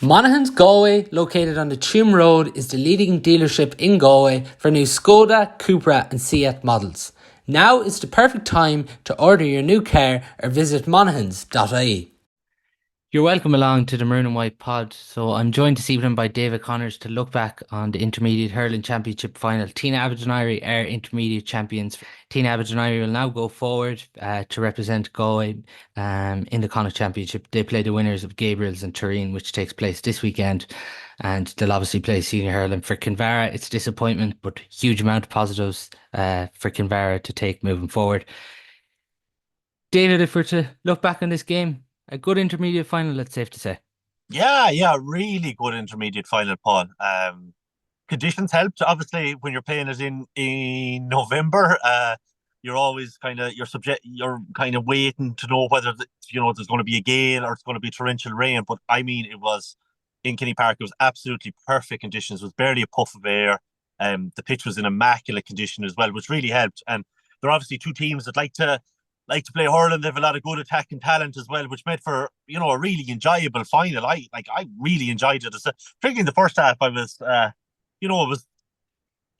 Monaghans Galway, located on the Tuam Road, is the leading dealership in Galway for new SKODA, CUPRA and Seat models. Now is the perfect time to order your new car or visit Monaghans.ie. You're welcome along to the Maroon and White pod. So I'm joined this evening by David Connors to look back on the Intermediate Hurling Championship final. Tynagh-Abbey are intermediate champions. Tynagh-Abbey will now go forward to represent Galway in the Connacht Championship. They play the winners of Gabriel's and Turin, which takes place this weekend. And they'll obviously play senior hurling. For Kinvara, it's disappointment, but huge amount of positives for Kinvara to take moving forward. David, if we're to look back on this game, a good intermediate final, it's safe to say. Yeah, really good intermediate final, Paul. Conditions helped, obviously, when you're playing it in November. You're always you're kind of waiting to know whether there's going to be a gale or it's going to be torrential rain. But I mean, it was in Kenny Park. It was absolutely perfect conditions. It was barely a puff of air. The pitch was in immaculate condition as well, which really helped. And there are obviously two teams that like to play hurling. They have a lot of good attacking talent as well, which made for a really enjoyable final. I really enjoyed it. Particularly in the first half, I was it was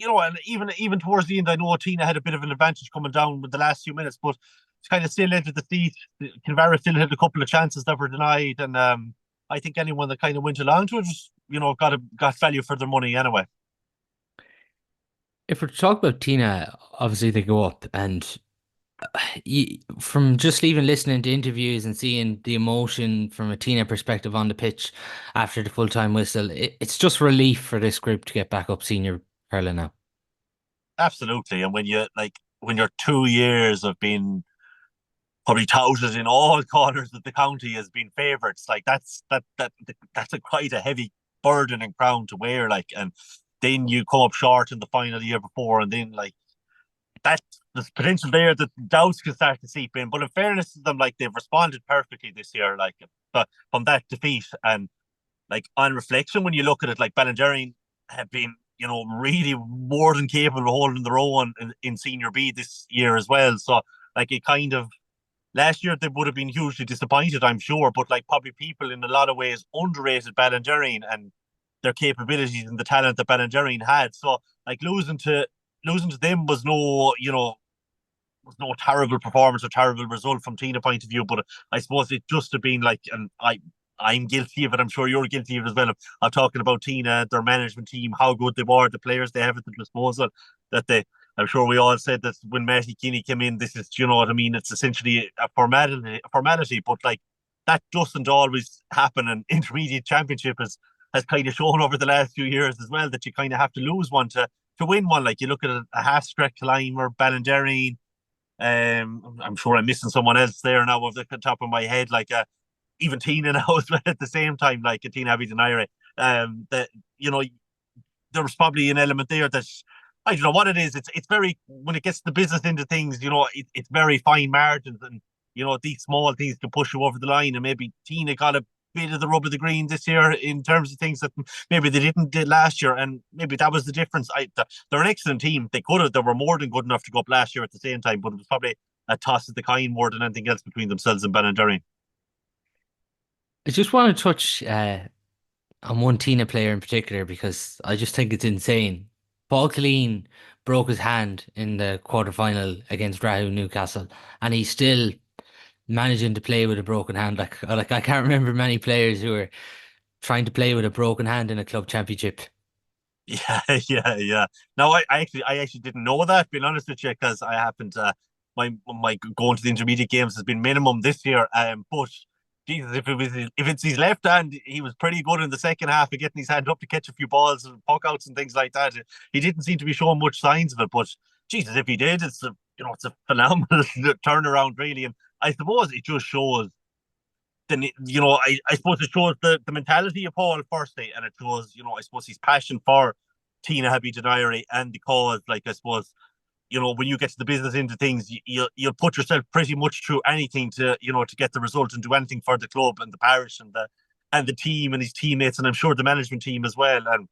and even towards the end, I know Tynagh had a bit of an advantage coming down with the last few minutes, but it's kind of still entered the seat. Kinvara still had a couple of chances that were denied, and I think anyone that kind of went along to it, got value for their money anyway. If we're to talk about Tynagh, obviously they go up, and from just even listening to interviews and seeing the emotion from a Tynagh perspective on the pitch after the full-time whistle, it's just relief for this group to get back up senior hurling now. Absolutely, and when your 2 years of being probably touted in all corners of the county as being favourites, like that's quite a heavy burden and crown to wear, and then you come up short in the final the year before, and then that there's potential there that doubts can start to seep in. But in fairness to them, they've responded perfectly this year, but from that defeat. And on reflection, when you look at it, Ballinderry have been, really more than capable of holding their own in Senior B this year as well. So it kind of last year they would have been hugely disappointed, I'm sure, but probably people in a lot of ways underrated Ballinderry and their capabilities and the talent that Ballinderry had. So losing to them was no terrible performance or terrible result from Tynagh point of view, but I suppose it just have been and I'm guilty of it. I'm sure you're guilty of it as well. I'm talking about Tynagh, their management team, how good they were, the players they have at their disposal. I'm sure we all said that when Matty Kinney came in, this is, you know what I mean? It's essentially a formality, but that doesn't always happen. And intermediate championship has kind of shown over the last few years as well that you kind of have to lose one to win one. You look at a Hastrek, Clymer, Ballinderry. I'm sure I'm missing someone else there now off the top of my head. Even Tynagh now as well at the same time, a Tynagh-Abbey Duniry. That there was probably an element there that I don't know what it is. It's very, when it gets the business into things, it's very fine margins, and these small things can push you over the line. And maybe Tynagh got a bit of the rub of the green this year in terms of things that maybe they didn't did last year, and maybe that was the difference. They're an excellent team. They were more than good enough to go up last year at the same time, but it was probably a toss of the kind more than anything else between themselves and Ballinderry. I just want to touch on one Tynagh player in particular because I just think it's insane. Paul Killeen broke his hand in the quarter-final against Rahu Newcastle, and he's still managing to play with a broken hand. I can't remember many players who are trying to play with a broken hand in a club championship. Yeah, yeah. No, I actually didn't know that, being honest with you, because I happened to my going to the intermediate games has been minimum this year. But Jesus, if it's his left hand, he was pretty good in the second half of getting his hand up to catch a few balls and puck outs and things like that. He didn't seem to be showing much signs of it, but Jesus, if he did, it's a phenomenal turnaround, really. And I suppose it just shows then I suppose it shows the mentality of Paul firstly, and it shows I suppose his passion for Tynagh-Abbey Duniry and the cause. I suppose when you get to the business into things, you'll put yourself pretty much through anything to to get the result and do anything for the club and the parish and the team and his teammates, and I'm sure the management team as well. And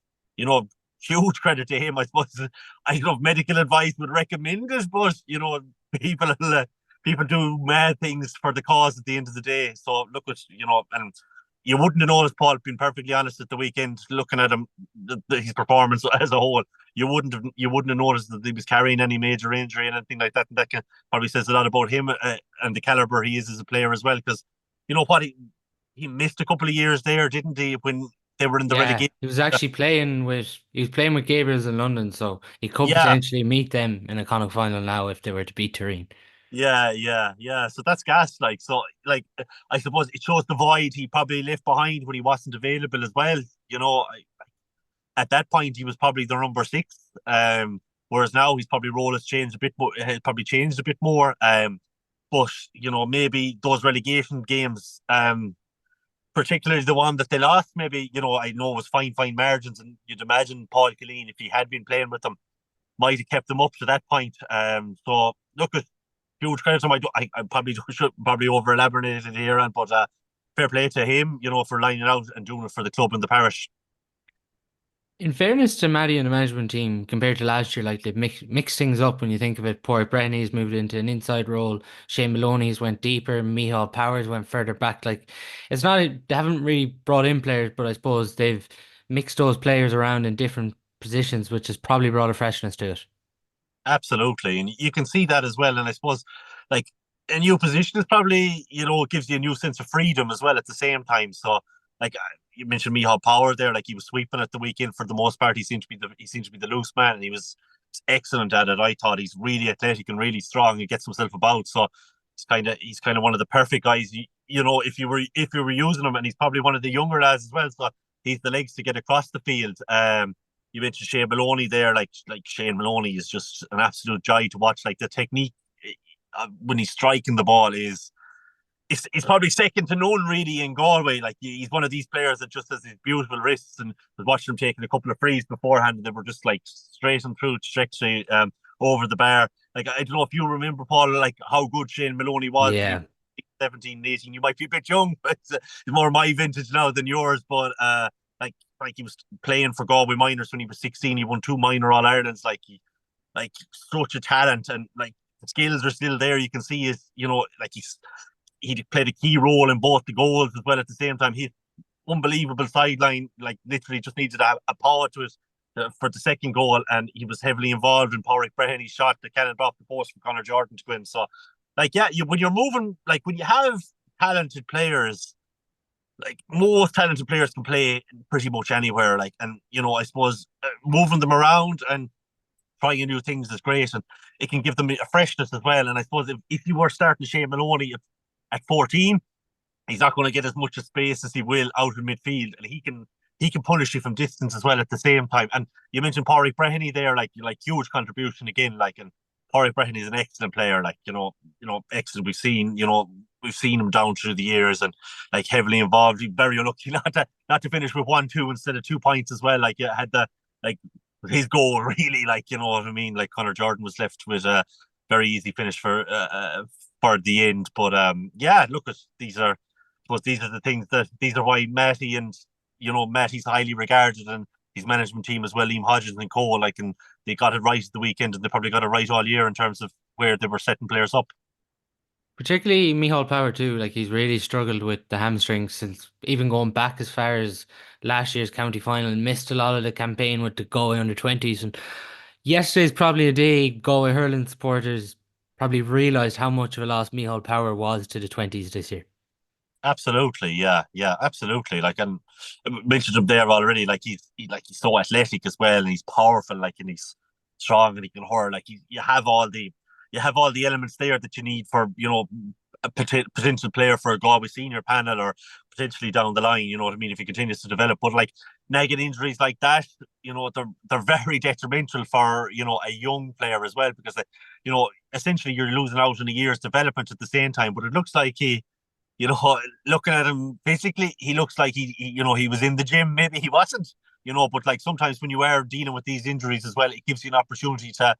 huge credit to him. I suppose I don't know if medical advice would recommend it, but people people do mad things for the cause at the end of the day. So look at and you wouldn't have noticed Paul, being perfectly honest, at the weekend, looking at him, his performance as a whole. You wouldn't have noticed that he was carrying any major injury and anything like that. And that probably says a lot about him and the caliber he is as a player as well. Because you know what, he missed a couple of years there, didn't he, when they were in the Yeah, relegation? he was playing with Gabriels in London, so he could Yeah, potentially meet them in a Connacht final now if they were to beat Turin. yeah. So that's gas. Like, I suppose it shows the void he probably left behind when he wasn't available as well. You know, at that point he was probably the number six. Whereas now his probably role has changed a bit more. Has probably changed a bit more. But you know, maybe those relegation games, particularly the one that they lost, maybe, you know, I know it was fine margins, and you'd imagine Paul Killeen, if he had been playing with them, might have kept them up to that point. So look, at huge credit to him. I probably should probably over elaborated here, but fair play to him, you know, for lining out and doing it for the club and the parish. In fairness to Matty and the management team, compared to last year, like they've mixed things up when you think of it. Poor Brenny's moved into an inside role. Shane Maloney's went deeper. Mihal Powers went further back. Like it's not they haven't really brought in players, but I suppose they've mixed those players around in different positions, which has probably brought a freshness to it. Absolutely, and you can see that as well. And I suppose, like, a new position is probably, you know, it gives you a new sense of freedom as well at the same time. So, like, you mentioned Mihal Power there, like he was sweeping at the weekend for the most part. He seemed to be the loose man, and he was excellent at it. I thought he's really athletic and really strong. He gets himself about, so he's kind of one of the perfect guys. You know, if you were using him, and he's probably one of the younger lads as well. So he's the legs to get across the field. You mentioned Shane Maloney there. Like Shane Maloney is just an absolute joy to watch. Like the technique when he's striking the ball is it's probably second to none really in Galway. Like he's one of these players that just has these beautiful wrists, and was watching him taking a couple of frees beforehand, and they were just like straight and through trajectory over the bar. Like I don't know if you remember, Paul, like how good Shane Maloney was when he Yeah. was 17, 18. You might be a bit young, but it's more my vintage now than yours. But like he was playing for Galway minors when he was 16. He won two minor All Irelands. Like such a talent, and like the skills are still there. You can see his, you know, like he played a key role in both the goals as well at the same time. He's unbelievable sideline, like literally just needed a power to it for the second goal, and he was heavily involved in Pádraig Brehenny's shot that cannot off the post for Conor Jordan to win. So, like, yeah, when you're moving, like when you have talented players, like most talented players can play pretty much anywhere. Like, and you know, I suppose moving them around and trying new things is great, and it can give them a freshness as well. And I suppose if you were starting Shane Maloney at 14, he's not going to get as much space as he will out in midfield, and he can punish you from distance as well at the same time. And you mentioned Pádraig Brehenny there, like huge contribution again, like, and Pádraig Brehenny is an excellent player, like, excellent. We've seen him down through the years, and like heavily involved. He's very unlucky not to finish with 1-2 instead of 2 points as well. Like, had the like his goal really, like, you know what I mean. Like Conor Jordan was left with a very easy finish for the end. But yeah, look, at these are, I suppose these are the things that these are why Matty, and Matty's highly regarded, and his management team as well, Liam Hodges and Co. Like, and they got it right at the weekend, and they probably got it right all year in terms of where they were setting players up. Particularly Mihal Power too, like he's really struggled with the hamstring since even going back as far as last year's county final and missed a lot of the campaign with the Galway under 20s. And yesterday's probably a day Galway hurling supporters probably realised how much of a loss Mihal Power was to the 20s this year. Absolutely, yeah, absolutely. Like, and I mentioned him there already. Like he's so athletic as well, and he's powerful. Like, and he's strong, and he can hurl. Like, you have all the elements there that you need for, a potential player for a Galway senior panel, or potentially down the line. You know what I mean? If he continues to develop, but like nagging injuries like that, they're very detrimental for, a young player as well, because essentially you're losing out on a year's development at the same time. But it looks like looking at him physically, he looks like he was in the gym. Maybe he wasn't, but like sometimes when you are dealing with these injuries as well, it gives you an opportunity to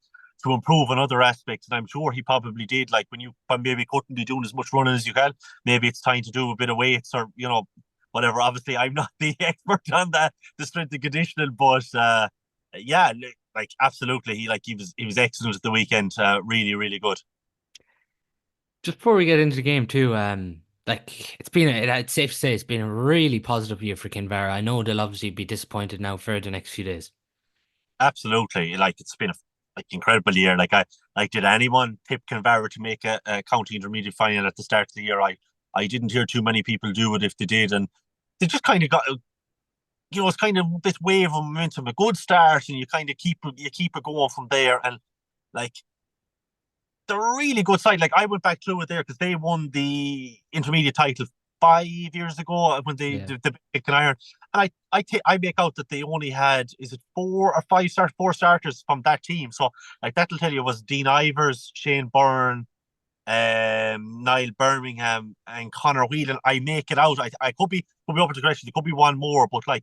improve on other aspects. And I'm sure he probably did. Like, when you maybe couldn't be doing as much running as you can, maybe it's time to do a bit of weights, or whatever. Obviously, I'm not the expert on the strength and conditioning, but yeah, like absolutely, he was excellent at the weekend. Really, really good. Just before we get into the game too, Like it's safe to say it's been a really positive year for Kinvara. I know they'll obviously be disappointed now for the next few days. Absolutely, like it's been a incredible year. Like did anyone tip Kinvara to make a county intermediate final at the start of the year? I didn't hear too many people do it if they did, and they just kind of got it's kind of this wave of momentum, a good start, and you kind of keep it going from there. And like they're a really good side. Like I went back through it there because they won the intermediate title 5 years ago when they Yeah. did the big iron. And I make out that they only had, is it 4 starters from that team. So like that'll tell you it was Dean Ivers, Shane Byrne, Niall Birmingham, and Connor Whelan. I make it out. I could be open to correction. There could be one more, but like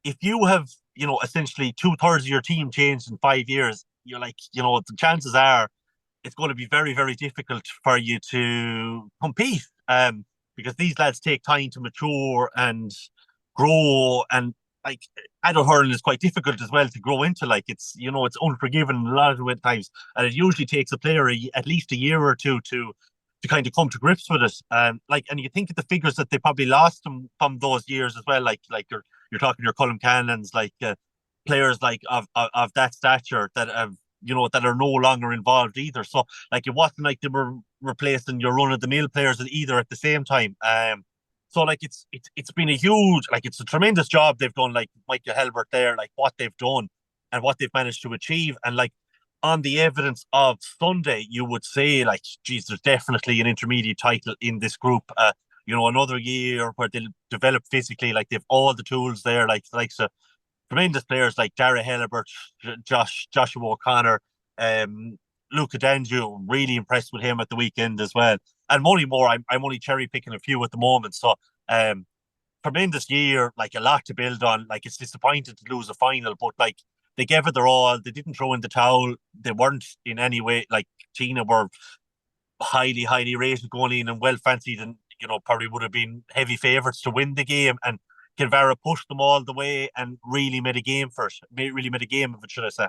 if you have essentially 2/3 of your team changed in 5 years, you're like the chances are it's going to be very, very difficult for you to compete. Because these lads take time to mature and grow, and like adult hurling is quite difficult as well to grow into. Like it's unforgiving a lot of the times, and it usually takes a player at least a year or two to kind of come to grips with it. And you think of the figures that they probably lost from those years as well. Like you're talking your Colm Cannons, like players like of that stature that have that are no longer involved either. So like it wasn't like they were replacing your run of the mill players either at the same time. So like it's been a huge, like it's a tremendous job they've done. Like Michael Helbert there, like what they've done and what they've managed to achieve, and like on the evidence of Sunday, you would say like, geez, there's definitely an intermediate title in this group. Another year where they'll develop physically, like they've all the tools there, like so tremendous players like Dara Helibert, Joshua O'Connor, Luca Danju. Really impressed with him at the weekend as well. And Money Moore, I'm only cherry picking a few at the moment. So tremendous year, like a lot to build on. Like it's disappointing to lose a final, but like they gave it their all. They didn't throw in the towel. They weren't in any way like Tina were highly, highly rated going in and well fancied, and probably would have been heavy favourites to win the game. And Kinvara pushed them all the way and really made a game for it. Really made a game of it, should I say?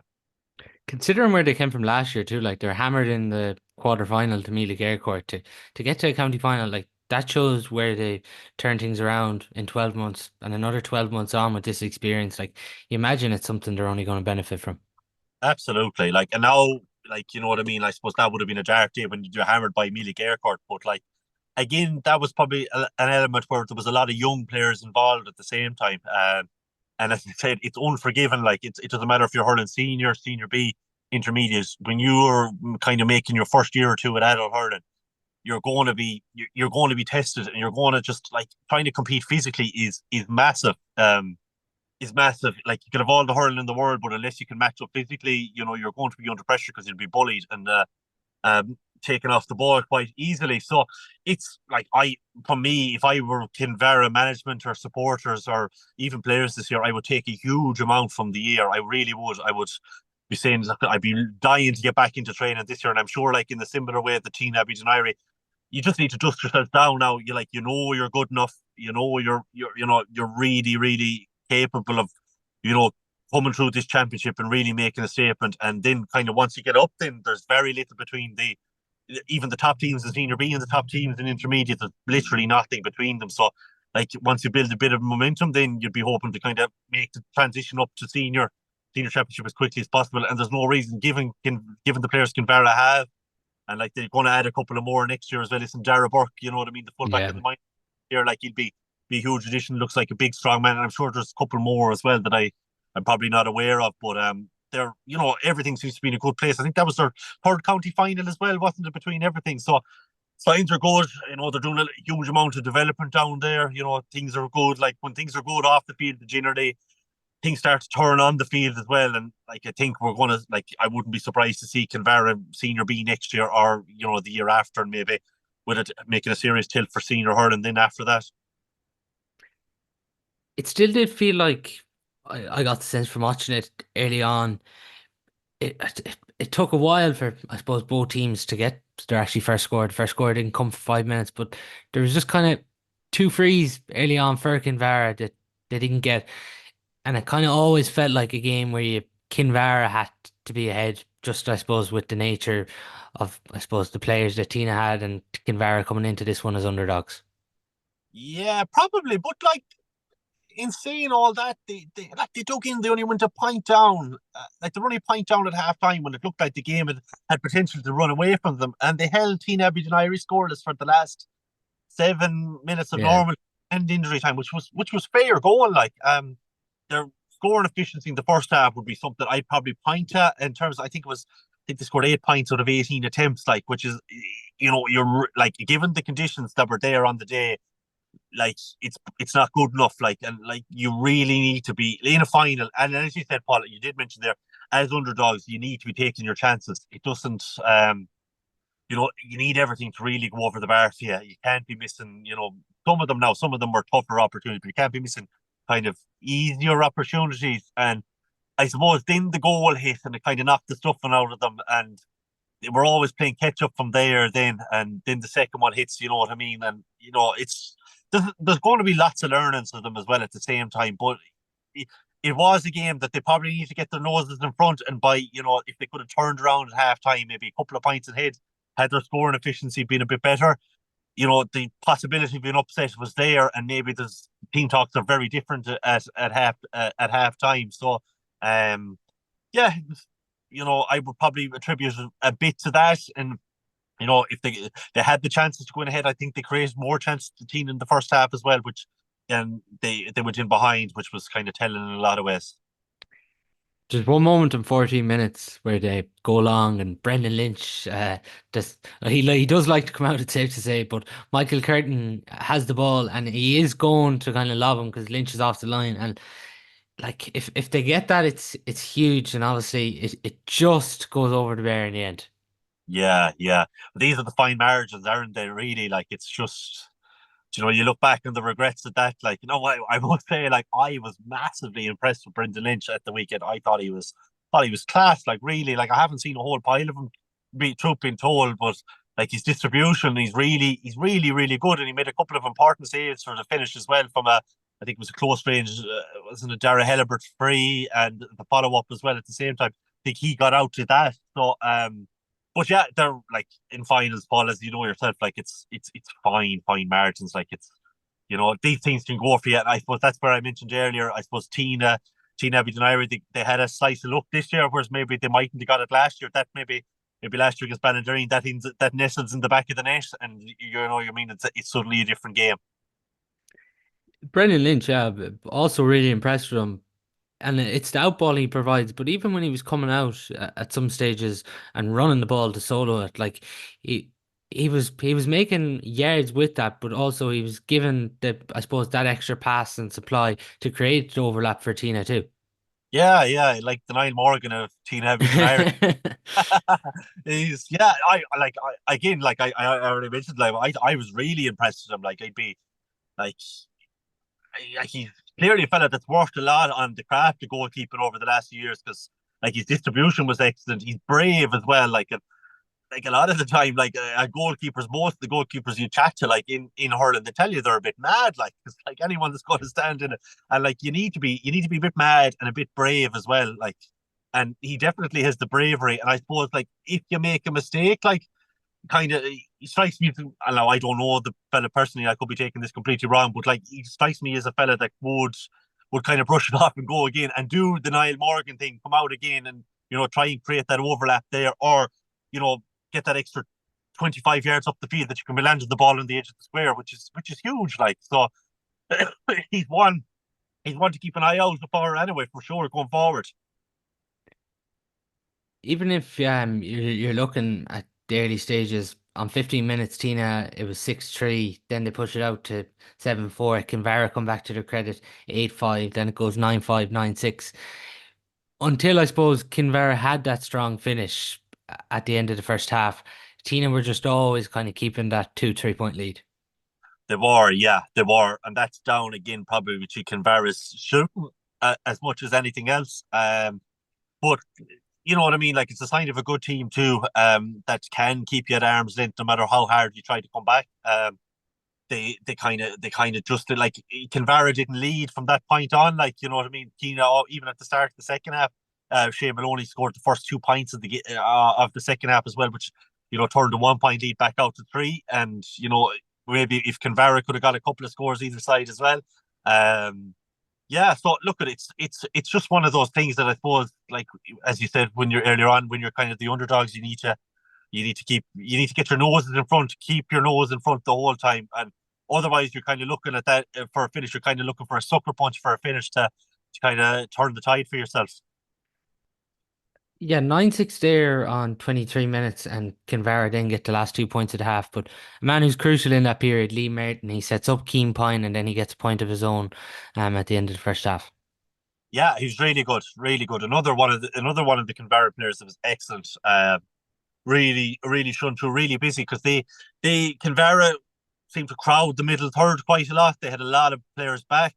Considering where they came from last year too, like they're hammered in the quarter final to Mealy Gaircourt to get to a county final, like that shows where they turn things around in 12 months and another 12 months on with this experience. Like you imagine it's something they're only going to benefit from. Absolutely. Like, and now, like, you know what I mean? I suppose that would have been a dark day when you're hammered by Mealy Gaircourt. But, like, again, that was probably an element where there was a lot of young players involved at the same time. And as I said, it's unforgiving. Like, it doesn't matter if you're hurling senior, senior B, intermediate. When you're kind of making your first year or two at adult hurling, you're going to be tested, and you're going to just like trying to compete physically is massive. Is massive. Like you can have all the hurling in the world, but unless you can match up physically, you're going to be under pressure because you'll be bullied and taken off the ball quite easily. So it's like for me, if I were Kinvara management or supporters or even players this year, I would take a huge amount from the year. I really would. I would be saying I'd be dying to get back into training this year, and I'm sure, like in the similar way at the Tynagh-Abbey Duniry, you just need to dust yourself down now. You like you're good enough. You're really really capable of you know coming through this championship and really making a statement. And then kind of once you get up, then there's very little between the even the top teams in senior B and the top teams in intermediate. There's literally nothing between them. So like once you build a bit of momentum, then you'd be hoping to kind of make the transition up to senior championship as quickly as possible. And there's no reason given the players Kinvara have, and like they're going to add a couple of more next year as well. Listen, Dara Burke, you know what I mean, the fullback Yeah. at the mind here, like he'll be a huge addition. Looks like a big strong man, and I'm sure there's a couple more as well that I'm probably not aware of. But they're everything seems to be in a good place. I think that was their third county final as well, wasn't it? Between everything, so signs are good. They're doing a huge amount of development down there. Things are good. Like when things are good off the field, generally things start to turn on the field as well. And like I think we're gonna like I wouldn't be surprised to see Kinvara senior B next year, or the year after, and maybe with it making a serious tilt for senior hurling then after that. It still did feel like I got the sense from watching it early on. It took a while for, I suppose, both teams to get their actually first score. The first score didn't come for 5 minutes, but there was just kind of two frees early on for Kinvara that they didn't get. And it kind of always felt like a game where Kinvara had to be ahead, just I suppose with the nature of, I suppose, the players that Tina had and Kinvara coming into this one as underdogs. Yeah, probably. But like in saying all that, they dug in. They only went a point down. Like they were only a point down at half time when it looked like the game had potential to run away from them, and they held Tynagh-Abbey Duniry scoreless for the last 7 minutes of Yeah. normal and injury time, which was fair going. Like their scoring efficiency in the first half would be something I'd probably point at in terms. I think they scored 8 points out of 18 attempts, like which is, you're like given the conditions that were there on the day, like it's not good enough. Like and like you really need to be in a final. And as you said, Paul, you did mention there, as underdogs, you need to be taking your chances. It doesn't. You need everything to really go over the bar for you. You can't be missing, some of them were tougher opportunities, but you can't be missing kind of easier opportunities. And I suppose then the goal hit and it kind of knocked the stuffing out of them. And they were always playing catch up from there then. And then the second one hits, you know what I mean? And, there's going to be lots of learnings for them as well at the same time. But it was a game that they probably need to get their noses in front and by, if they could have turned around at half time, maybe a couple of points ahead, had their scoring efficiency been a bit better, the possibility of being upset was there, and maybe the team talks are very different at half time. So, yeah, I would probably attribute a bit to that, and if they had the chances to go ahead, I think they created more chances to the team in the first half as well, which they went in behind, which was kind of telling in a lot of ways. There's one moment in 14 minutes where they go long and Brendan Lynch, just he does like to come out, it's safe to say, but Michael Curtin has the ball and he is going to kind of lob him because Lynch is off the line. And like if they get that, it's huge, and obviously it just goes over the bar in the end. Yeah, yeah. These are the fine margins, aren't they? Really, like it's just, you look back on the regrets of that. Like, I must say, like, I was massively impressed with Brendan Lynch at the weekend. I thought he was class. Like, really, like I haven't seen a whole pile of him. Truth being told, but like his distribution, he's really, really good, and he made a couple of important saves for the finish as well. I think it was a close range, wasn't it Dara Hellebert free, and the follow up as well at the same time. I think he got out to that. So, but yeah, they're like in finals, Paul, as you know yourself, like it's fine margins. Like these things can go for you. And I suppose that's where I mentioned earlier. I suppose Tynagh-Abbey Duniry, they had a slice of luck this year, whereas maybe they mightn't have got it last year. That maybe last year against Ballinderreen, that nestles in the back of the net, and you mean it's suddenly a different game. Brendan Lynch, yeah, also really impressed with him. And it's the outball he provides, but even when he was coming out at some stages and running the ball to solo it, like he was making yards with that, but also he was given I suppose that extra pass and supply to create the overlap for Tina too. Yeah, yeah, like the Niall Morgan of Tynagh-Abbey Duniry. Yeah, again, like I already mentioned, like I was really impressed with him. Like I'd be like he's clearly a fella that's worked a lot on the craft of goalkeeping over the last few years, because like his distribution was excellent. He's brave as well. Like a lot of the time, like most of the goalkeepers you chat to, like in hurling, they tell you they're a bit mad. Like it's like anyone that's going to stand in it, and like you need to be a bit mad and a bit brave as well. Like, and he definitely has the bravery. And I suppose like if you make a mistake, like kind of he strikes me. I don't know the fella personally. I could be taking this completely wrong, but like he strikes me as a fella that would kind of brush it off and go again and do the Niall Morgan thing, come out again and try and create that overlap there, or you know get that extra 25 yards up the field that you can be landing the ball on the edge of the square, which is huge. Like so, he's one he's one to keep an eye out for anyway for sure going forward. Even if you're looking at the early stages on 15 minutes, Tina, it was 6-3. Then they push it out to 7-4. Kinvara come back to their credit 8-5. Then it goes 9-5, 9-6. Until I suppose Kinvara had that strong finish at the end of the first half, Tina were just always kind of keeping that 2-3 point lead. They were, yeah, they were, and that's down again probably to Kinvara's shooting as much as anything else. But you know what I mean? Like it's a sign of a good team too, that can keep you at arm's length no matter how hard you try to come back. They kind of just did, like Kinvara didn't lead from that point on. Like you know what I mean? Tina, even at the start of the second half, Shane Maloney scored the first 2 points of the second half as well, which turned the 1 point lead back out to three. And maybe if Kinvara could have got a couple of scores either side as well. Um, yeah, so look at it, it's just one of those things that I suppose, like as you said when you're earlier on, when you're kind of the underdogs, you need to get your noses in front, keep your nose in front the whole time, and otherwise you're kind of looking at that for a finish. You're kind of looking for a sucker punch for a finish to kind of turn the tide for yourself. Yeah, 9-6 there on 23 minutes, and Kinvara then get the last 2 points at the half. But a man who's crucial in that period, Lee Merton, he sets up Keen Pine and then he gets a point of his own at the end of the first half. Yeah, he's really good, really good. Another one of the Kinvara players that was excellent. Really shone through, really busy because they Kinvara seemed to crowd the middle third quite a lot. They had a lot of players back.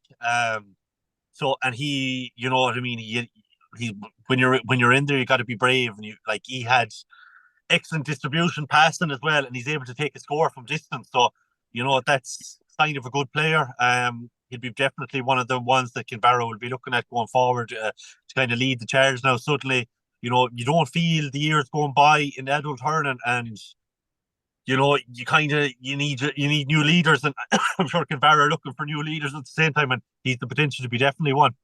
So and he, you know what I mean. He when you're in there, you got to be brave, and you like he had excellent distribution passing as well, and he's able to take a score from distance. So you know that's a sign of a good player. He'll be definitely one of the ones that Kinvara will be looking at going forward to kind of lead the charge. Now suddenly, you know, you don't feel the years going by in adult hurling, and you know you kind of you need new leaders, and I'm sure Kinvara are looking for new leaders at the same time, and he's the potential to be definitely one.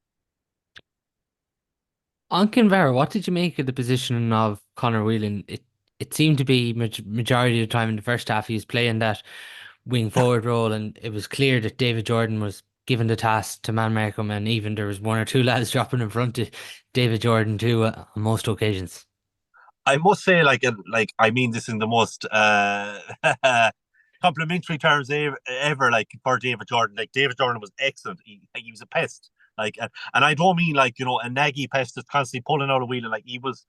On Kinvara, what did you make of the positioning of Conor Whelan? It seemed to be majority of the time in the first half he was playing that wing forward role, and it was clear that David Jordan was given the task to man mark him, and even there was one or two lads dropping in front of David Jordan too on most occasions. I must say, like I mean this in the most complimentary terms ever. Like for David Jordan, like David Jordan was excellent. He was a pest. Like, and I don't mean like you know a naggy pest that's constantly pulling out a wheel. And like he was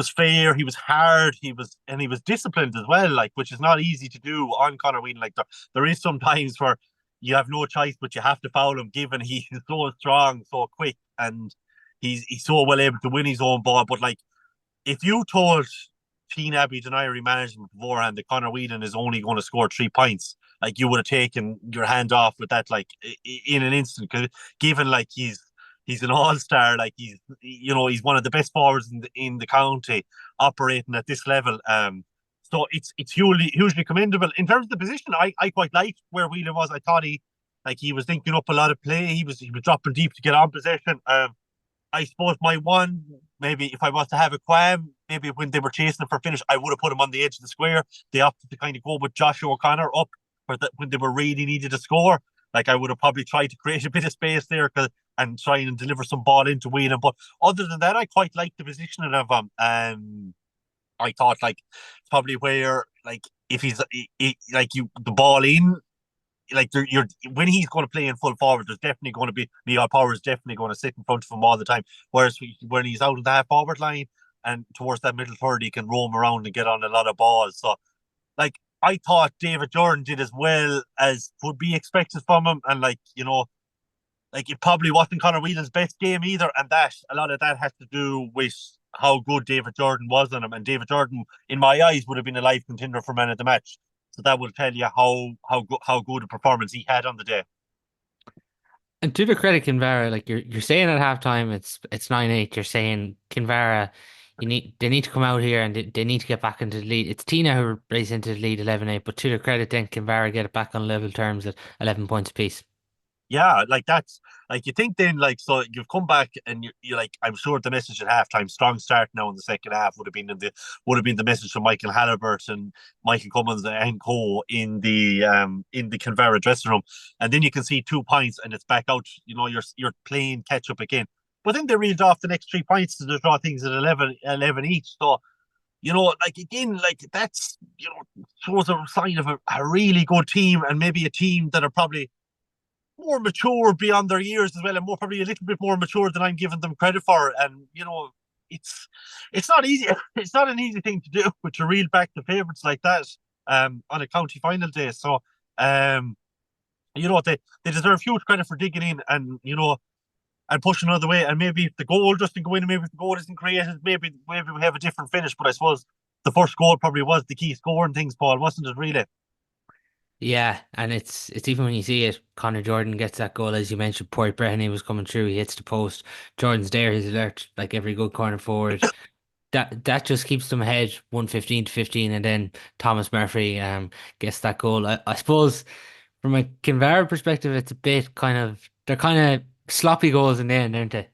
fair, he was hard, he was disciplined as well. Like, which is not easy to do on Conor Whelan. Like there is some times where you have no choice, but you have to foul him, given he's so strong, so quick, and he's so well able to win his own ball. But like if you told Tynagh-Abbey Duniry management beforehand that Conor Whelan is only going to score 3 points, like you would have taken your hand off with that, like in an instant. Cause given like he's an all star, like he's you know he's one of the best forwards in the county operating at this level. So it's hugely commendable in terms of the position. I quite liked where Whelan was. I thought he was linking up a lot of play. He was dropping deep to get on possession. I suppose my one, maybe if I was to have a qualm, maybe when they were chasing for finish, I would have put him on the edge of the square. They opted to kind of go with Joshua O'Connor up for when they were really needed to score. Like I would have probably tried to create a bit of space there and try and deliver some ball into Whelan. But other than that, I quite liked the positioning of him. I thought like it's probably where like if like you the ball in like you're when he's going to play in full forward, there's definitely going to be Neil Power is definitely going to sit in front of him all the time. Whereas when he's out of the half forward line and towards that middle third, he can roam around and get on a lot of balls. So, like I thought David Jordan did as well as would be expected from him, and like you know, like it probably wasn't Conor Whelan's best game either, and that a lot of that has to do with how good David Jordan was on him. And David Jordan, in my eyes, would have been a live contender for man of the match. So that will tell you how good a performance he had on the day. And to the credit Kinvara, like you're saying at halftime it's 9-8. You're saying Kinvara, they need to come out here and they need to get back into the lead. It's Tina who race into the lead 11-8, but to their credit then Kinvara get it back on level terms at 11 points apiece. Yeah, like that's like you think then like so you've come back and you like I'm sure the message at halftime, strong start now in the second half would have been the message from Michael Halliburton and Michael Cummins and co in the Kinvara dressing room, and then you can see 2 points and it's back out. You know you're playing catch up again, but then they reeled off the next 3 points to draw things at 11 each. So you know like again like that's you know shows a sign of a really good team and maybe a team that are probably more mature beyond their years as well, and more probably a little bit more mature than I'm giving them credit for. And you know, it's not easy. It's not an easy thing to do, but to reel back the favourites like that on a county final day. So um, you know they deserve huge credit for digging in and you know and pushing another way. And maybe if the goal doesn't go in, maybe if the goal isn't created, maybe we have a different finish. But I suppose the first goal probably was the key scoring things, Paul, wasn't it? Really? Yeah, and it's even when you see it, Connor Jordan gets that goal as you mentioned. Porrick Breheny was coming through, he hits the post. Jordan's there, he's alert like every good corner forward. that just keeps them ahead 115 to 15, and then Thomas Murphy gets that goal. I suppose from a Kinvara perspective, it's a bit kind of they're kind of sloppy goals in the end, aren't they?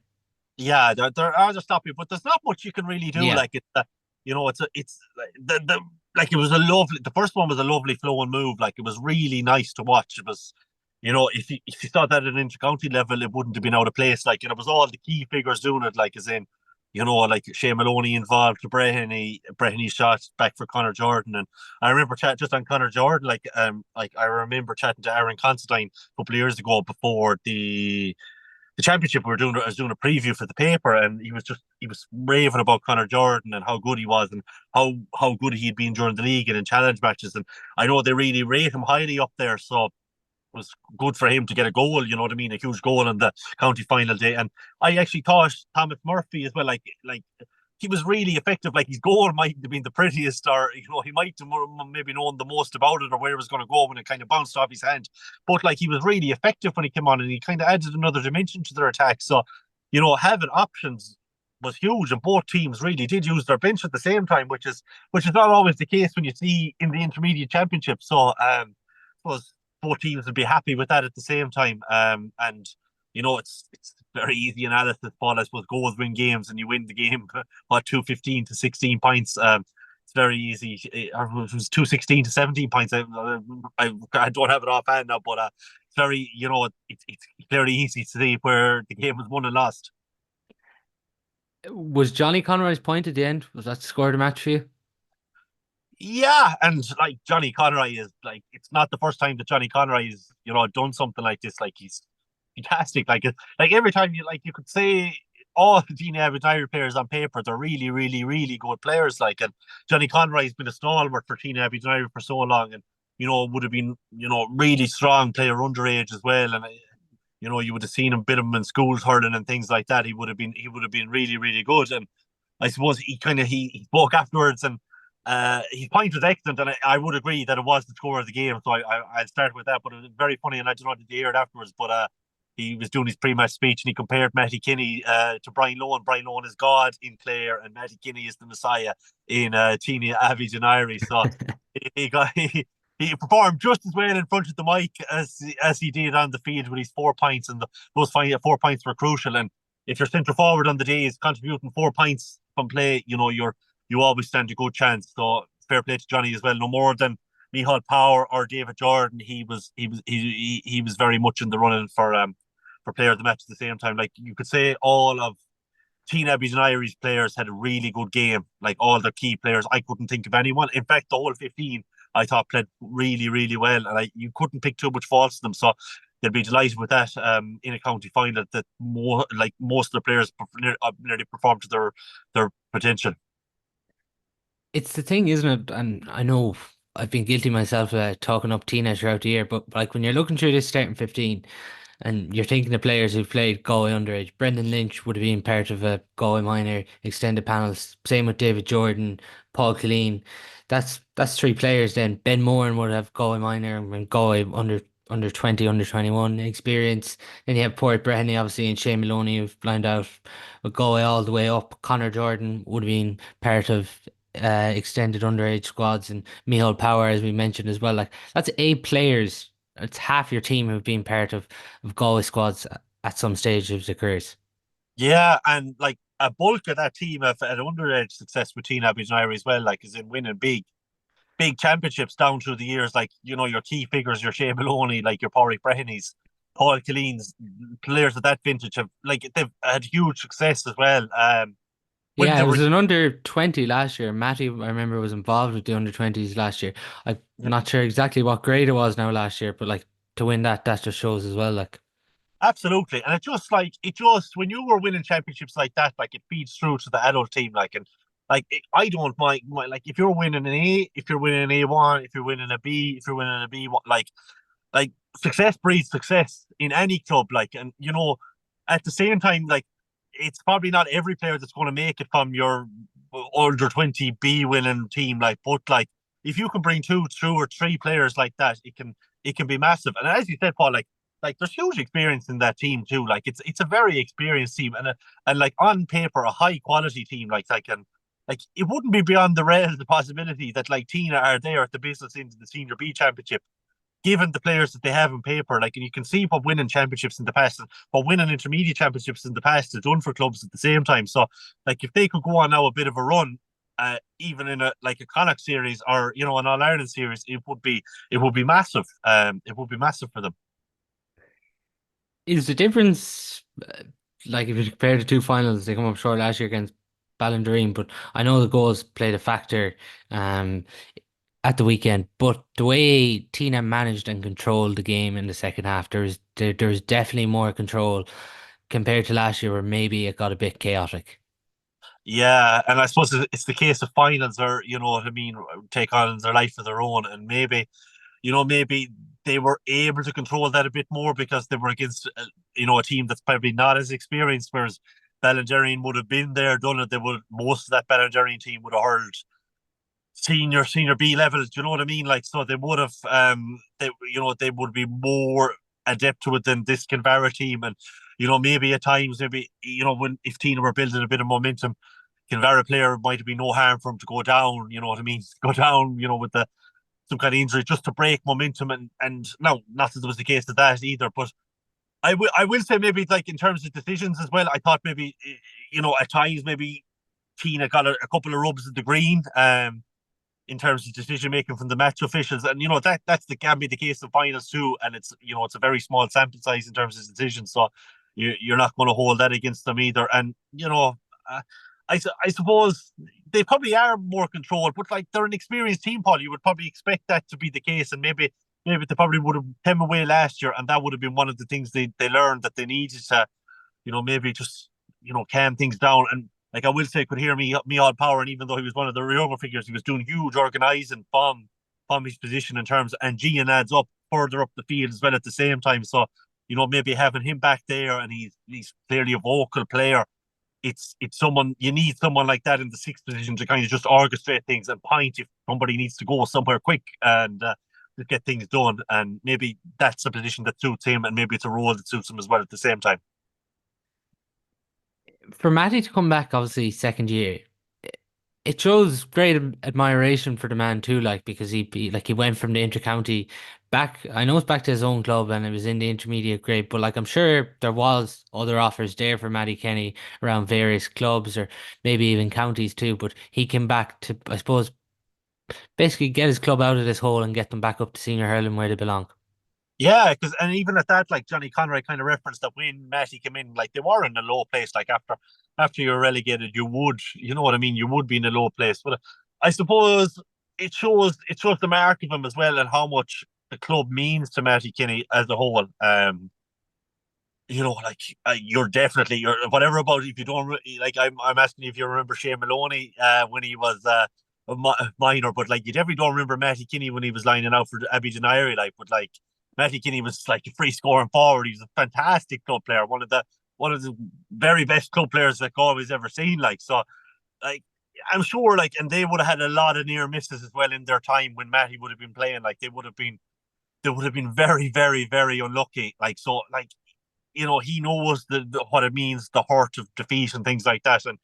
Yeah, there are the sloppy, but there's not much you can really do. Yeah. Like it's the like it was a lovely. The first one was a lovely flowing move. Like it was really nice to watch. It was, if you saw that at an intercounty level, it wouldn't have been out of place. Like it was all the key figures doing it. Like as in, like Shea Maloney involved, Breheny shot back for Connor Jordan, and I remember chat just on Connor Jordan. Like I remember chatting to Aaron Constantine a couple of years ago before the championship. I was doing a preview for the paper, and he was raving about Connor Jordan and how good he was, and how good he'd been during the league and in challenge matches. And I know they really rate him highly up there, so it was good for him to get a goal. You know what I mean? A huge goal on the county final day. And I actually thought Thomas Murphy as well, like he was really effective. Like his goal might have been the prettiest, or he might have maybe known the most about it, or where it was going to go when it kind of bounced off his hand. But like he was really effective when he came on, and he kind of added another dimension to their attack. So, having options was huge, and both teams really did use their bench at the same time, which is not always the case when you see in the intermediate championship. So, I suppose both teams would be happy with that at the same time. And it's very easy analysis, Paul. I suppose goals win games, and you win the game, what, 215 to 16 points. It's very easy. It was 216 to 17 points. I don't have it offhand now, but it's very, it's very easy to see where the game was won and lost. Was Johnny Conroy's point at the end? Was that scored a match for you? Yeah, and like Johnny Conroy is like, it's not the first time that Johnny Conroy has done something like this. Like he's fantastic. Like every time you could say all the Tynagh-Abbey players on paper, they're really, really, really good players. Like, and Johnny Conroy's been a stalwart for Tynagh-Abbey for so long, and would have been really strong player underage as well. And you would have seen him bit him in schools hurling and things like that. He would have been really, really good. And I suppose he spoke afterwards, and his point was excellent, and I would agree that it was the score of the game. So I'll start with that. But it was very funny, and I don't know did you hear it afterwards, but he was doing his pre-match speech, and he compared Matty Kinney to Brian Lohan. Brian Lohan is God in Clare, and Matty Kinney is the Messiah in Tynagh-Abbey Duniry. So he performed just as well in front of the mic as he did on the field with his 4 points, and those 4 points were crucial. And if your centre forward on the day is contributing 4 points from play, you always stand a good chance. So fair play to Johnny as well. No more than Micheál Power or David Jordan, he was very much in the running for player of the match at the same time. Like you could say all of Tynagh-Abbey and Irish players had a really good game. Like all the key players, I couldn't think of anyone. In fact, the whole 15 I thought played really, really well, and you couldn't pick too much faults to them. So they'll be delighted with that in a county final, that most of the players nearly performed to their potential. It's the thing, isn't it? And I know I've been guilty myself talking up Tina throughout the year, but like when you're looking through this starting 15 and you're thinking of players who've played Galway underage, Brendan Lynch would have been part of a Galway minor extended panels. Same with David Jordan, Paul Killeen. That's three players. Then Ben Moran would have Galway minor and Galway under 20, under 21 experience. Then you have Port Breheny, obviously, and Shane Maloney, who've lined out with Galway all the way up. Connor Jordan would have been part of extended underage squads, and Micheál Power, as we mentioned as well. Like that's eight players. It's half your team who've been part of Galway squads at some stage of their careers. Yeah, and like a bulk of that team have had underage success with Tynagh-Abbey as well, like is in winning big championships down through the years. Like, your key figures, your Shea Maloney, like your Pádraig Brehenys, Paul Killeen's, players of that vintage they've had huge success as well. When Yeah, they it were was an under 20 last year. Matty, I remember, was involved with the under 20s last year. I'm not sure exactly what grade it was now last year, but like to win that just shows as well. Like, Absolutely, and it just when you were winning championships like that, like it feeds through to the adult team. Like, and like I don't mind like if you're winning an A, if you're winning an A1, if you're winning a B, if you're winning a B, like success breeds success in any club. Like, and at the same time, like it's probably not every player that's going to make it from your under 20 B winning team. Like, but like if you can bring two or three players like that, it can be massive. And as you said, Paul, like there's huge experience in that team too. Like it's a very experienced team, and like on paper a high quality team. Like and like it wouldn't be beyond the realm the possibility that like Tynagh are there at the business into the Senior B Championship, given the players that they have in paper. Like, and you can see what winning championships in the past, what winning intermediate championships in the past has done for clubs at the same time. So, like, if they could go on now a bit of a run, even in a like a Connacht series or an All Ireland series, it would be massive. It would be massive for them. Is the difference like if you compare the two finals, they come up short last year against Ballindreen, but I know the goals played a factor um at the weekend, but the way Tina managed and controlled the game in the second half, there's definitely more control compared to last year where maybe it got a bit chaotic. Yeah, and I suppose it's the case of finals, or what I mean, take on their life of their own, and maybe they were able to control that a bit more because they were against a team that's probably not as experienced, whereas Ballinderreen would have been there, done it. They would Most of that Ballinderreen team would have hurled senior B levels. Do you know what I mean? Like, so they would have they would be more adept to it than this Kinvara team. And maybe at times, maybe when if Tina were building a bit of momentum, Kinvara player might have been no harm for him to go down. You know what I mean? Go down, with some kind of injury just to break momentum. And no, not that it was the case of that either. But I will say maybe like in terms of decisions as well, I thought maybe at times maybe Tina got a couple of rubs at the green. In terms of decision making from the match officials, and that's can be the case in finals too. And it's a very small sample size in terms of decisions, so you're not going to hold that against them either. And uh, I suppose they probably are more controlled, but like they're an experienced team, Paul. You would probably expect that to be the case, and maybe they probably would have come away last year, and that would have been one of the things they learned that they needed to maybe just calm things down. And like I will say, could hear me all power. And even though he was one of the Rioga figures, he was doing huge organising from his position in terms, and Gian adds up further up the field as well at the same time. So maybe having him back there, and he's clearly a vocal player. It's someone you need, someone like that in the sixth position to kind of just orchestrate things and point if somebody needs to go somewhere quick and to get things done. And maybe that's a position that suits him, and maybe it's a role that suits him as well at the same time. For Matty to come back, obviously second year, it shows great admiration for the man too, like because he went from the intercounty back. I know it's back to his own club and it was in the intermediate grade, but like I'm sure there was other offers there for Matty Kenny around various clubs or maybe even counties too. But he came back to, I suppose, basically get his club out of this hole and get them back up to senior hurling where they belong. Yeah, because and even at that, like Johnny Conroy kind of referenced that when Matty came in, like they were in a low place. Like after you're relegated, you know what I mean. You would be in a low place, but I suppose it shows the mark of him as well and how much the club means to Matty Kinney as a whole. Like you're definitely whatever about if you don't like. I'm asking you if you remember Shane Maloney when he was minor, but like you definitely don't remember Matty Kinney when he was lining out for Abbey Duniry, like, but like. Matty Kinney was like a free scoring forward. He was a fantastic club player, one of the very best club players that Galway's ever seen. Like, so, like I'm sure, like, and they would have had a lot of near misses as well in their time when Matty would have been playing. Like, they would have been very, very, very unlucky. Like, so, like, he knows what it means, the hurt of defeat and things like that. And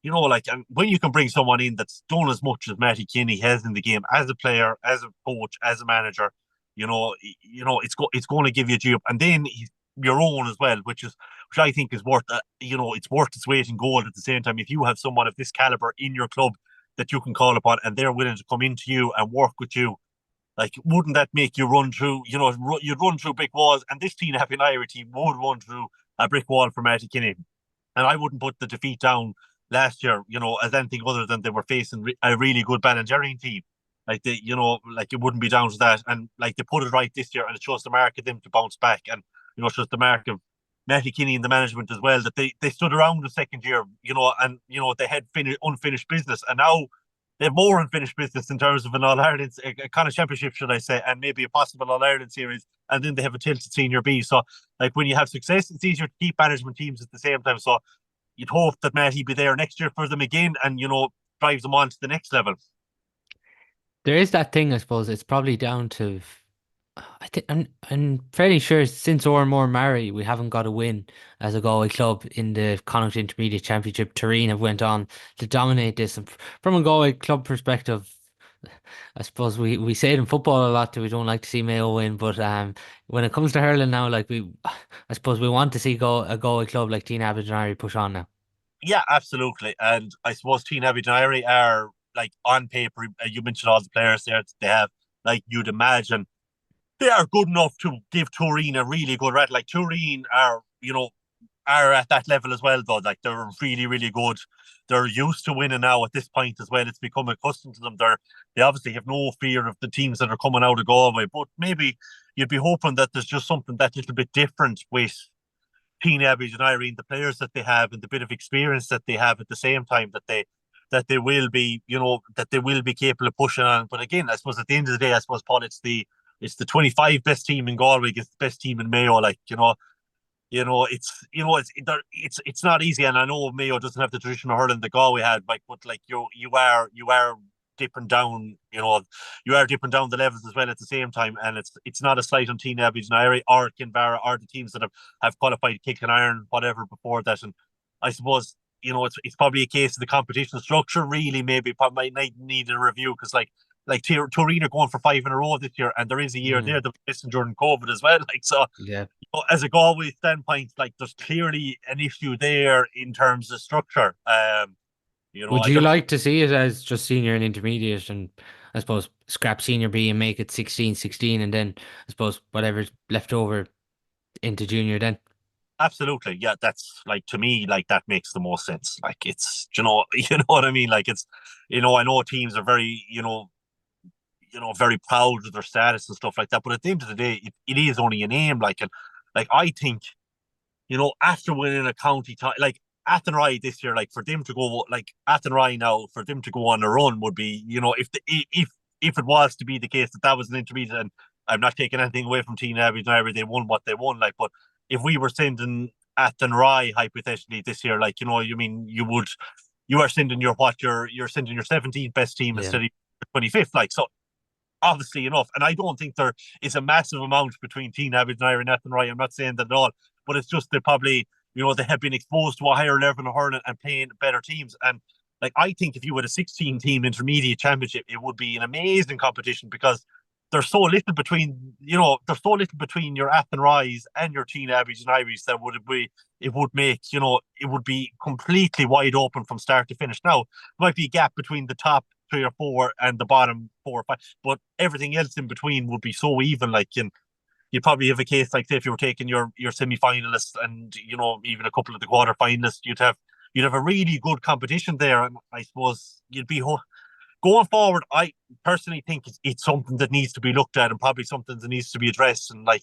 like, and when you can bring someone in that's done as much as Matty Kinney has in the game as a player, as a coach, as a manager, it's going to give you a job, and then your own as well, which I think is worth, it's worth its weight in gold at the same time. If you have someone of this caliber in your club that you can call upon, and they're willing to come into you and work with you, like, wouldn't that make you run through, you'd run through brick walls, and this Tynagh-Abbey team would run through a brick wall for Matty Kinney. And I wouldn't put the defeat down last year, as anything other than they were facing a really good Ballinderreen team. Like like it wouldn't be down to that. And like they put it right this year, and it shows the mark of them to bounce back. And it shows the mark of Matty Kinney and the management as well, that they stood around the second year, and they had unfinished business, and now they have more unfinished business in terms of an All Ireland, a kind of championship, should I say, and maybe a possible All Ireland series, and then they have a tilted senior B. So like when you have success, it's easier to keep management teams at the same time. So you'd hope that Matty be there next year for them again, and drives them on to the next level. There is that thing, I suppose. It's probably down to I'm fairly sure since Ormore Mary we haven't got a win as a Galway club in the Connacht Intermediate Championship. Tureen have went on to dominate this. And from a Galway club perspective, I suppose we say it in football a lot that we don't like to see Mayo win, but when it comes to hurling now, like I suppose we want to see a Galway club like Tynagh-Abbey push on now. Yeah, absolutely. And I suppose Tynagh-Abbey Duniry are like on paper. You mentioned all the players there that they have. Like you'd imagine, they are good enough to give Tureen a really good rat. Like Tureen are, are at that level as well, though. Like they're really, really good. They're used to winning now at this point as well. It's become accustomed to them. They obviously have no fear of the teams that are coming out of Galway, but maybe you'd be hoping that there's just something that little bit different with Tynagh-Abbey and Irene, the players that they have and the bit of experience that they have at the same time that they will be, that they will be capable of pushing on. But again, I suppose at the end of the day, I suppose Paul, it's the 25 best team in Galway against the best team in Mayo. Like, it's not easy, and I know Mayo doesn't have the traditional hurling that Galway had, like, but like you are dipping down, you are dipping down the levels as well at the same time, and it's not a slight on Tynagh-Abbey, Duniry or Kinvara or the teams that have qualified kick and iron whatever before that, and I suppose it's probably a case of the competition structure really maybe might need a review because like Tureen are going for 5 in a row this year, and there is a year there that was missing during COVID as well. Like so, Yeah. as a Galway standpoint, like there's clearly an issue there in terms of structure. Would I you don't. like to see it as just senior and intermediate and I suppose scrap senior B and make it 16-16 and then I suppose whatever's left over into junior then? Absolutely, yeah. That's like to me, like that makes the most sense. Like it's, you know what I mean. Like it's, I know teams are very, very proud of their status and stuff like that. But at the end of the day, it is only a name. Like I think, after winning a county tie, like Athenry this year, like for them to go, like Athenry now, for them to go on a run would be, if it was to be the case that was an intermediate, and I'm not taking anything away from Tynagh-Abbey, they won what they won, like, but if we were sending Athenry hypothetically this year, like, you are sending you're sending your 17th best team Yeah. instead of your 25th, like, so obviously enough. And I don't think there is a massive amount between Tynagh-Abbey and Athenry. I'm not saying that at all, but it's just they probably, they have been exposed to a higher level of hurling and playing better teams. And like I think if you had a 16 team intermediate championship, it would be an amazing competition because there's so little between, your Athenrys and your Tynagh-Abbeys and Ivies that it would make, it would be completely wide open from start to finish. Now, there might be a gap between the top 3 or 4 and the bottom 4 or 5, but everything else in between would be so even. Like, you'd probably have a case like, say, if you were taking your semi-finalists and even a couple of the quarter-finalists, you'd have a really good competition there, and I suppose you'd be going forward. I personally think it's something that needs to be looked at and probably something that needs to be addressed. And like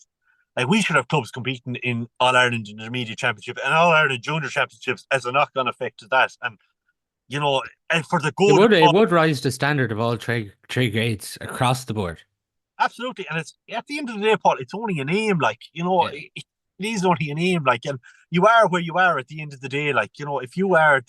we should have clubs competing in All Ireland Intermediate Championship and All Ireland Junior Championships as a knock-on effect to that. And and for the good It of would rise the standard of all three grades across the board. absolutely. And it's at the end of the day, Paul, it's only a name. Like, Yeah. it is only a name. Like, and you are where you are at the end of the day. Like, if you are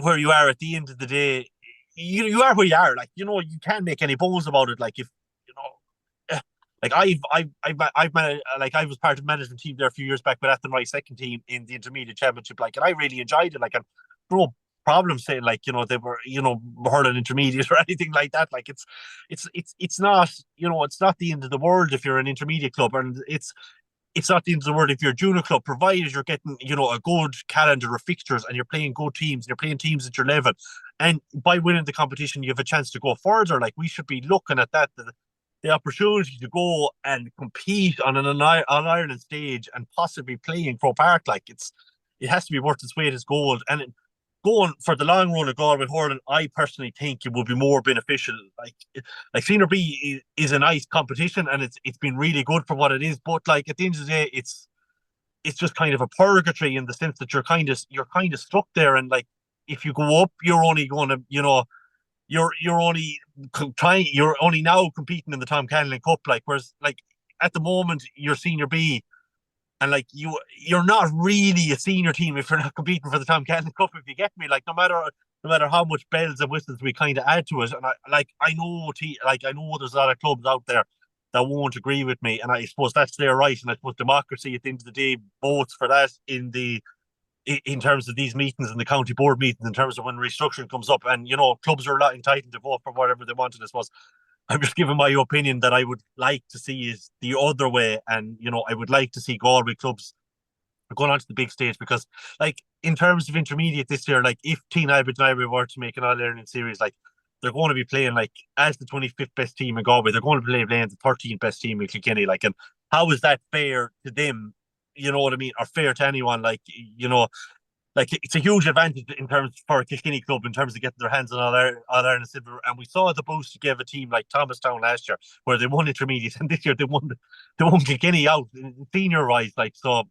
where you are at the end of the day, you are where you are. Like, you can't make any bones about it. Like, if you know, like like I was part of the management team there a few years back, but at the right second team in the intermediate championship. Like, and I really enjoyed it. Like, and no problem saying like they were hurling intermediate or anything like that. Like, it's not it's not the end of the world if you're an intermediate club, and it's not the end of the world if you're a junior club, provided you're getting, a good calendar of fixtures and you're playing good teams, and you're playing teams at your level. And by winning the competition, you have a chance to go further. Like, we should be looking at that, the opportunity to go and compete on Ireland stage and possibly play in Croke Park. Like, it has to be worth its weight as gold. And going for the long run of Galway hurling, I personally think it would be more beneficial. Like Senior B is a nice competition, and it's been really good for what it is. But like at the end of the day, it's just kind of a purgatory in the sense that you're kind of stuck there. And like, if you go up, you're only going to you're only now competing in the Tom Canlin Cup. Like, whereas like at the moment you're Senior B, and like you're not really a senior team if you're not competing for the Tom Cannon Cup, if you get me. Like, no matter no matter how much bells and whistles we kind of add to it. And I know there's a lot of clubs out there that won't agree with me, and I suppose that's their right. And I suppose democracy at the end of the day votes for that in terms of these meetings and the county board meetings, in terms of when restructuring comes up. And clubs are not entitled to vote for whatever they want. And I suppose I'm just giving my opinion that I would like to see is the other way. And I would like to see Galway clubs going on to the big stage, because like in terms of intermediate this year, like if Tynagh-Abbey were to make an All-Ireland series, like they're going to be playing like as the 25th best team in Galway. They're going to be playing the 13th best team in Kilkenny. Like, and how is that fair to them? You know what I mean? Or fair to anyone? Like, like it's a huge advantage in terms for a Kilkenny club in terms of getting their hands on All-Ireland silver. And we saw the boost it gave a team like Thomastown last year, where they won intermediate, and this year they won Kilkenny out senior wise. Like, so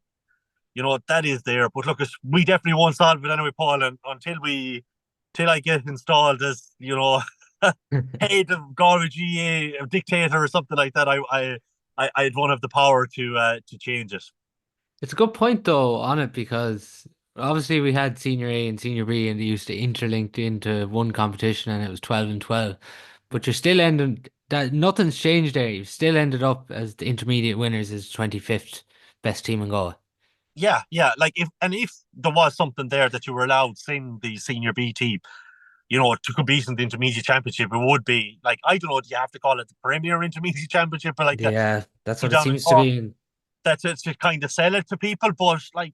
that is there. But look, we definitely won't solve it anyway, Paul. And till I get installed as head of Galway GA, a dictator or something like that, I don't have the power to change it. It's a good point though on it, because obviously we had Senior A and Senior B and they used to interlink into one competition and it was 12 and 12. But you're still ending that, nothing's changed there. You've still ended up as the intermediate winners as 25th best team in Galway. Yeah. Like if there was something there that you were allowed in the Senior B team, to compete in the intermediate championship, it would be like, I don't know, do you have to call it the Premier Intermediate Championship, or like Yeah, that's what it down in seems to Cork? be. That's it, to kind of sell it to people. But like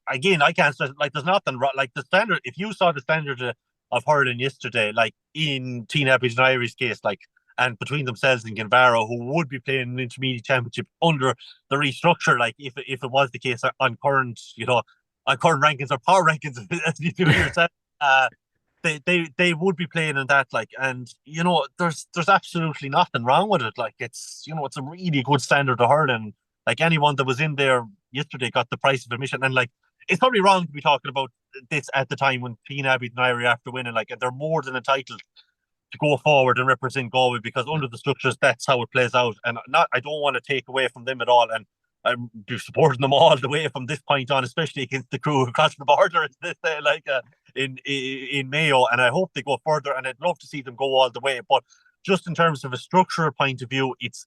again, I can't say, like there's nothing wrong. Like the standard, if you saw the standard of hurling yesterday, like in Tynagh-Abbey's and Irish case, like, and between themselves and Kinvara, who would be playing an intermediate championship under the restructure, like if it was the case on current, on current rankings or power rankings, as you do yourself, they would be playing in that, like, and there's absolutely nothing wrong with it. Like, it's a really good standard of hurling. Like, anyone that was in there yesterday got the price of admission. And like, it's probably wrong to be talking about this at the time when Tynagh-Abbey and Duniry after winning, like, and they're more than entitled to go forward and represent Galway, because under the structures that's how it plays out. And I don't want to take away from them at all, and I'm supporting them all the way from this point on, especially against the crew across the border this day, like in Mayo. And I hope they go further, and I'd love to see them go all the way. But just in terms of a structural point of view, it's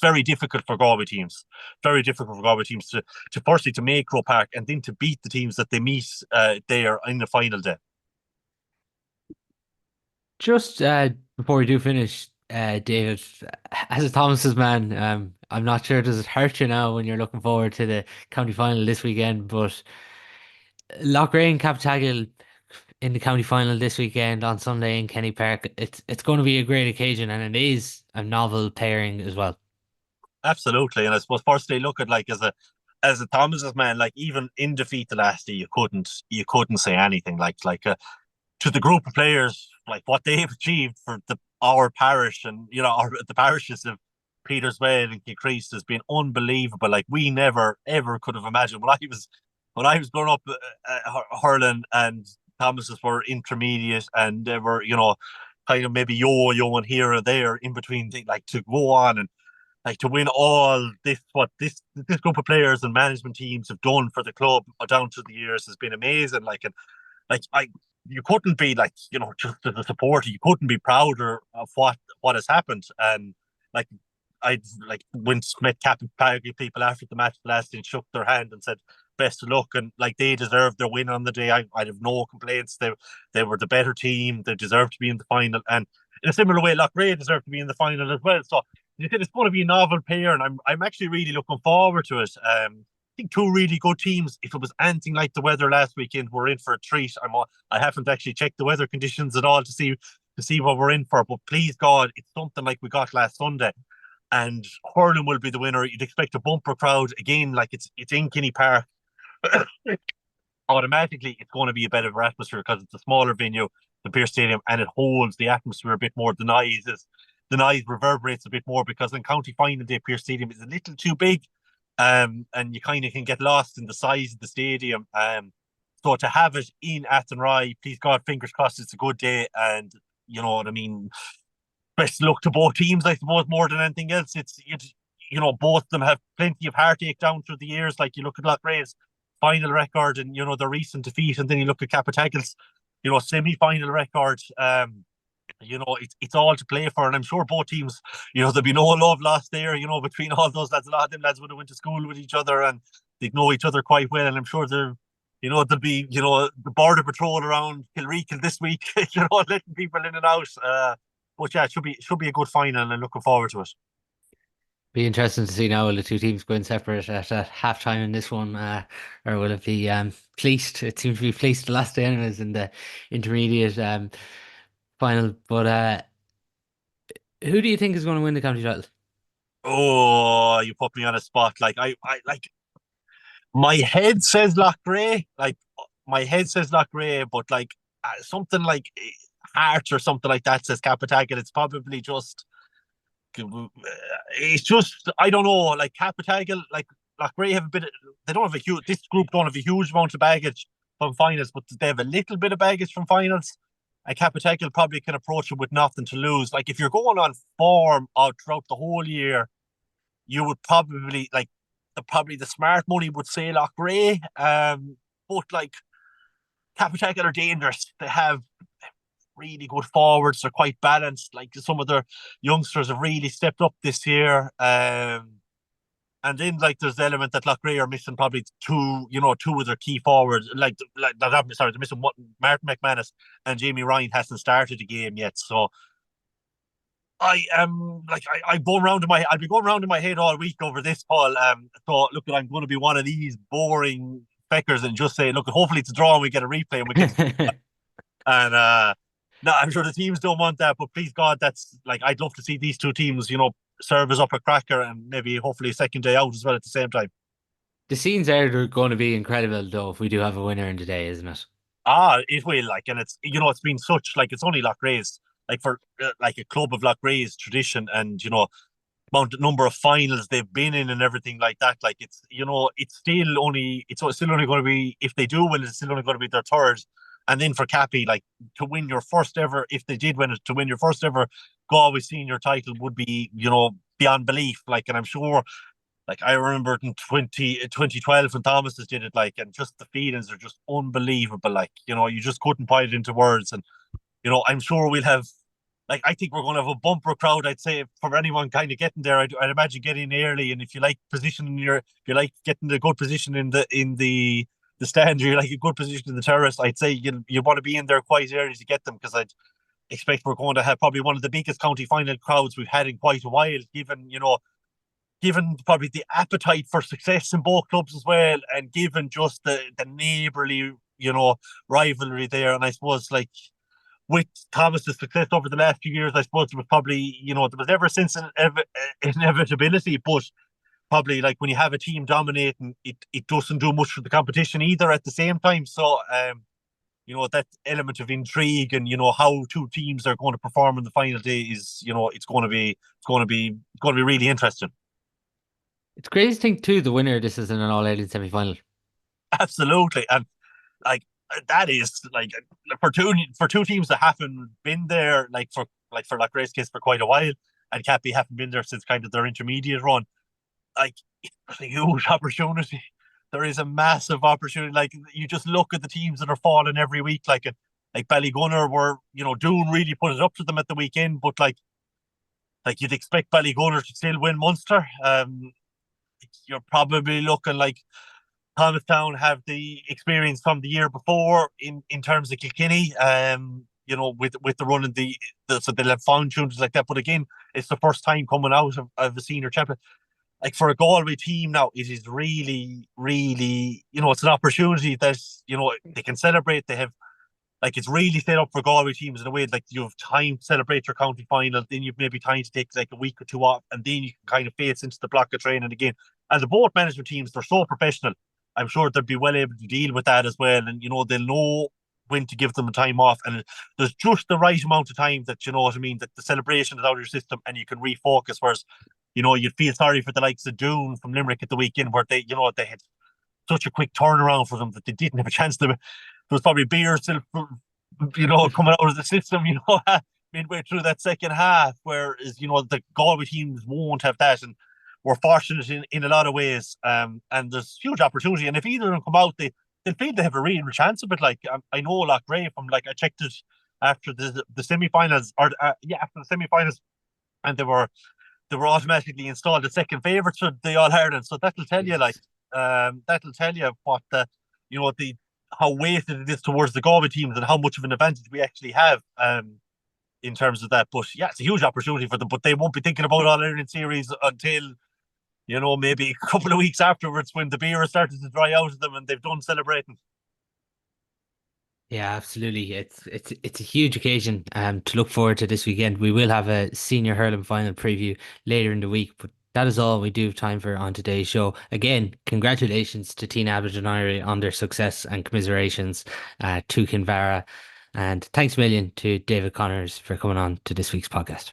very difficult for Galway teams. Very difficult for Galway teams to firstly to make Croke Park, and then to beat the teams that they meet there in the final day. Just before we do finish, David, as a Thomas's man, I'm not sure does it hurt you now when you're looking forward to the county final this weekend, but Loughrea and Captagal in the county final this weekend on Sunday in Kenny Park. It's going to be a great occasion, and it is a novel pairing as well. Absolutely. And I suppose firstly, look at, like, as a Thomas's man, like, even in defeat the last day, you couldn't say anything. Like to the group of players, like what they've achieved for our parish, and the parishes of Peterswell and Kilcrease has been unbelievable. Like, we never ever could have imagined when I was growing up, hurling, and Thomas's were intermediate, and they were kind of maybe yo-yoing here or there in between things, like, to go on and like to win all this, what this group of players and management teams have done for the club down through the years has been amazing. Like, and like you couldn't be, like, just as a supporter, you couldn't be prouder of what has happened. And like, I like when Smith Capital people after the match last and shook their hand and said best of luck, and like, they deserved their win on the day. I'd have no complaints. They were the better team. They deserved to be in the final, and in a similar way, Loughrea deserved to be in the final as well. So you said it's going to be a novel pair, and I'm actually really looking forward to it. I think two really good teams. If it was anything like the weather last weekend, we're in for a treat. I haven't actually checked the weather conditions at all to see what we're in for, but please God, it's something like we got last Sunday. And Hurling will be the winner. You'd expect a bumper crowd again, like it's in Kenny Park. Automatically, it's going to be a better atmosphere because it's a smaller venue, the Pearse Stadium, and it holds the atmosphere a bit more. The noise reverberates a bit more, because in county final day, Pearse Stadium is a little too big, and you kind of can get lost in the size of the stadium. So to have it in Athenry, please God, fingers crossed, it's a good day, and you know what I mean. Best luck to both teams, I suppose, more than anything else. It's both of them have plenty of heartache down through the years. Like, you look at Loughrea's final record and, the recent defeat, and then you look at Capitagle's, semi-final record. It's all to play for, and I'm sure both teams, there'll be no love lost there, between all those lads. A lot of them lads would have went to school with each other and they'd know each other quite well, and I'm sure there'll be, the border patrol around Kilreekil this week, letting people in and out. But yeah, it should be a good final, and looking forward to it. Be interesting to see now, will the two teams go in separate at half time in this one, or will it be fleeced? It seems to be fleeced the last day anyways in the intermediate final. But who do you think is going to win the county title? Oh, you put me on a spot. Like I like my head says Loughrea. Like my head says Loughrea, but like something like Heart or something like that says Capitagle. It's probably just. It's just, I don't know. Like Capitagle, like Loughrea have a bit. They don't have a huge. This group don't have a huge amount of baggage from finals, but they have a little bit of baggage from finals. And Capitagle probably can approach it with nothing to lose. Like if you're going on form throughout the whole year, you would probably the smart money would say Loughrea. But like Capitagle are dangerous. They have really good forwards. They're quite balanced. Like some of their youngsters have really stepped up this year. And then like there's the element that Loughrea are missing probably two of their key forwards. They're missing Martin McManus, and Jamie Ryan hasn't started the game yet. So I am I'll be going round in my head all week over this, Paul. So look, I'm going to be one of these boring feckers and just say, look, hopefully it's a draw and we get a replay and we get and no, I'm sure the teams don't want that, but please God, that's like I'd love to see these two teams, serve as up a cracker and maybe hopefully a second day out as well at the same time. The scenes are going to be incredible though if we do have a winner in today, isn't it? It will, and it's it's been such it's only Loughrea's for a club of Loughrea's tradition, and number of finals they've been in and everything like that. Like it's still only going to be, if they do win, it's still only going to be their third. And then for Cappy, to win your first ever, if they did win it, to win your first ever Galway senior title would be, beyond belief. And I'm sure, I remember in 2012 when Thomas did it, and just the feelings are just unbelievable. You just couldn't put it into words. And, I'm sure we'll have, I think we're going to have a bumper crowd, I'd say, for anyone kind of getting there. I'd imagine getting early. And if you like if you like getting the good position in the stand, you're a good position in the terrace, I'd say you want to be in there quite early to get them, because I'd expect we're going to have probably one of the biggest county final crowds we've had in quite a while, given probably the appetite for success in both clubs as well, and given just the neighbourly, rivalry there. And I suppose with Thomas's success over the last few years, I suppose there was probably, there was ever since an inevitability, but probably when you have a team dominating, it doesn't do much for the competition either at the same time. So that element of intrigue and how two teams are going to perform in the final day is it's going to be really interesting. It's crazy to think too the winner of this is in an All-Ireland semi-final. Absolutely, and that is for two teams that haven't been there for Loughrea's case for quite a while, and Cappy haven't been there since kind of their intermediate run. It's a huge opportunity. There is a massive opportunity. You just look at the teams that are falling every week. Ballygunner were, Doon really put it up to them at the weekend, but you'd expect Ballygunner to still win Munster. You're probably looking Thomastown have the experience from the year before in terms of Kilkenny. With the run of so they'll have fine tuners like that. But again, it's the first time coming out of a senior champion. For a Galway team now, it is really, really, it's an opportunity that, they can celebrate. They have, it's really set up for Galway teams in a way, you have time to celebrate your county final, then you've maybe time to take a week or two off, and then you can kind of face into the block of training again. And the both management teams, they're so professional. I'm sure they'll be well able to deal with that as well. And, they'll know when to give them a time off. And there's just the right amount of time that, that the celebration is out of your system and you can refocus. Whereas, you'd feel sorry for the likes of Doon from Limerick at the weekend, where they had such a quick turnaround for them that they didn't have a chance to. There was probably beer still, coming out of the system, midway through that second half. Whereas, the Galway teams won't have that. And we're fortunate in a lot of ways. And there's huge opportunity. And if either of them come out, they feel they have a real chance of it. Like I know Loughrea from I checked it after the semi-finals after the semi-finals, and they were automatically installed as second favourites for the All Ireland. So that'll tell you that'll tell you what the how weighted it is towards the Galway teams and how much of an advantage we actually have in terms of that. But yeah, it's a huge opportunity for them. But they won't be thinking about All Ireland series until maybe a couple of weeks afterwards when the beer has started to dry out of them and they've done celebrating. Yeah, absolutely. It's a huge occasion to look forward to this weekend. We will have a senior hurling final preview later in the week, but that is all we do have time for on today's show. Again, congratulations to Tynagh-Abbey Duniry on their success and commiserations to Kinvara. And thanks a million to David Connors for coming on to this week's podcast.